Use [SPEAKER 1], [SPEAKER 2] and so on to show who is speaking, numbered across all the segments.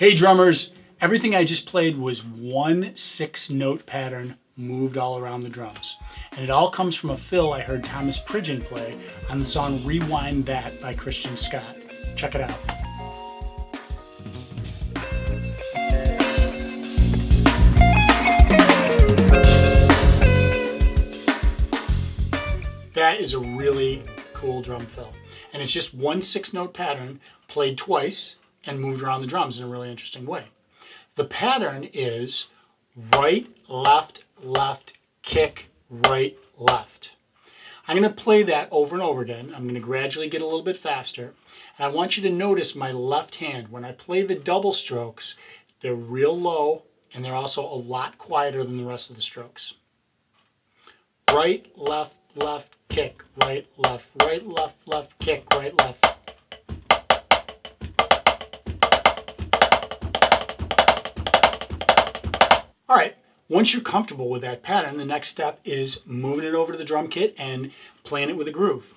[SPEAKER 1] Hey drummers, everything I just played was one 6-note pattern moved all around the drums. And it all comes from a fill I heard Thomas Pridgen play on the song Rewind That by Christian Scott. Check it out. That is a really cool drum fill. And it's just one 6-note pattern played twice and moved around the drums in a really interesting way. The pattern is right, left, left, kick, right, left. I'm going to play that over and over again. I'm going to gradually get a little bit faster. And I want you to notice my left hand. When I play the double strokes, they're real low and they're also a lot quieter than the rest of the strokes. Right, left, left, kick, right, left, left, kick, right, left. All right, once you're comfortable with that pattern, the next step is moving it over to the drum kit and playing it with a groove.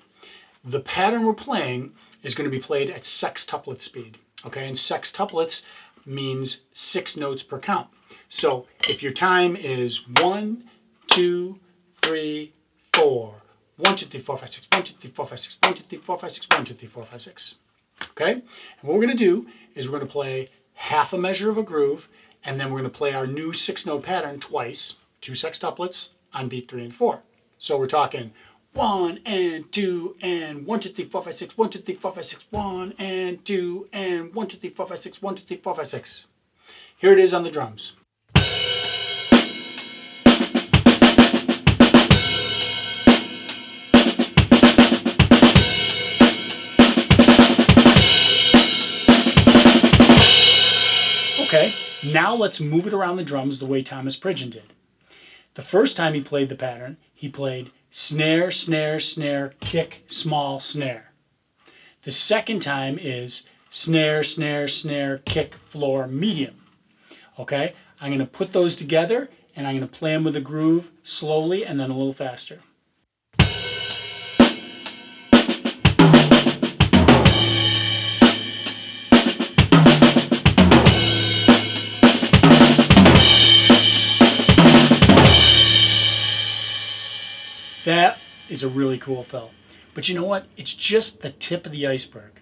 [SPEAKER 1] The pattern we're playing is going to be played at sextuplet speed, okay? And sextuplets means 6 notes per count. So if your time is 1, 2, 3, 4, 1, 2, 3, 4, 5, 6, 1, 2, 3, 4, 5, 6, 1, 2, 3, 4, 5, 6, 1, 2, 3, 4, 5, 6. Okay? And what we're going to do is we're going to play half a measure of a groove, and then we're going to play our new 6-note pattern twice, 2 sextuplets on beat 3 and 4. So we're talking 1 and 2 and 1, 2, 3, 4, 5, 6, 1, 2, 3, 4, 5, 6, 1 and 2 and 1, 2, 3, 4, 5, 6, 1, 2, 3, 4, 5, 6. Here it is on the drums. Okay, now let's move it around the drums the way Thomas Pridgen did. The first time he played the pattern, he played snare, snare, snare, kick, small, snare. The second time is snare, snare, snare, kick, floor, medium. Okay, I'm going to put those together and I'm going to play them with a groove slowly and then a little faster. That is a really cool fill. But you know what? It's just the tip of the iceberg.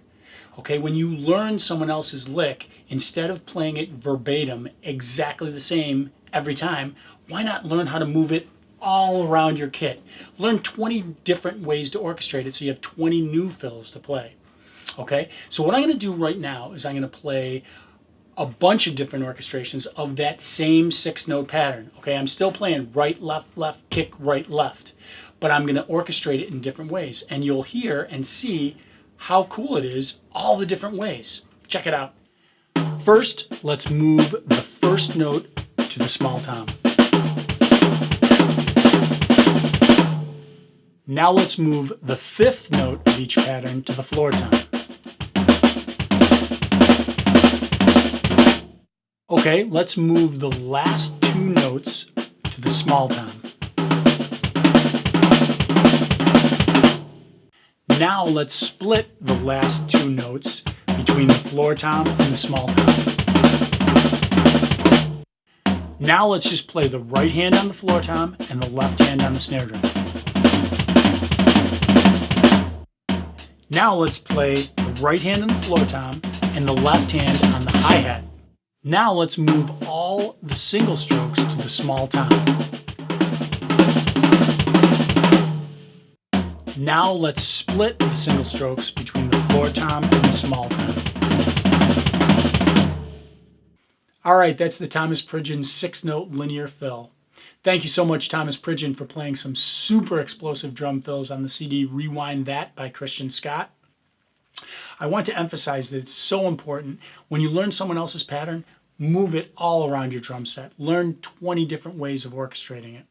[SPEAKER 1] Okay, when you learn someone else's lick, instead of playing it verbatim, exactly the same every time, why not learn how to move it all around your kit? Learn 20 different ways to orchestrate it so you have 20 new fills to play. Okay, so what I'm going to do right now is I'm going to play a bunch of different orchestrations of that same 6-note pattern. Okay, I'm still playing right, left, left, kick, right, left. But I'm going to orchestrate it in different ways. And you'll hear and see how cool it is, all the different ways. Check it out. First, let's move the first note to the small tom. Now let's move the 5th note of each pattern to the floor tom. Okay, let's move the last 2 notes to the small tom. Now let's split the last 2 notes between the floor tom and the small tom. Now let's just play the right hand on the floor tom and the left hand on the snare drum. Now let's play the right hand on the floor tom and the left hand on the hi-hat. Now let's move all the single strokes to the small tom. Now let's split the single strokes between the floor tom and the small tom. All right, that's the Thomas Pridgen 6-note linear fill. Thank you so much, Thomas Pridgen, for playing some super explosive drum fills on the CD Rewind That by Christian Scott. I want to emphasize that it's so important when you learn someone else's pattern, move it all around your drum set. Learn 20 different ways of orchestrating it,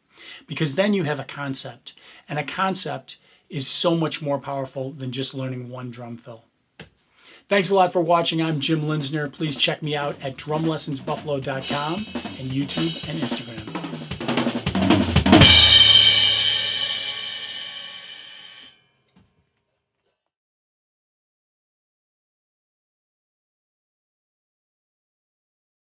[SPEAKER 1] because then you have a concept, and a concept is so much more powerful than just learning one drum fill. Thanks a lot for watching. I'm Jim Linsner. Please check me out at drumlessonsbuffalo.com and YouTube and Instagram.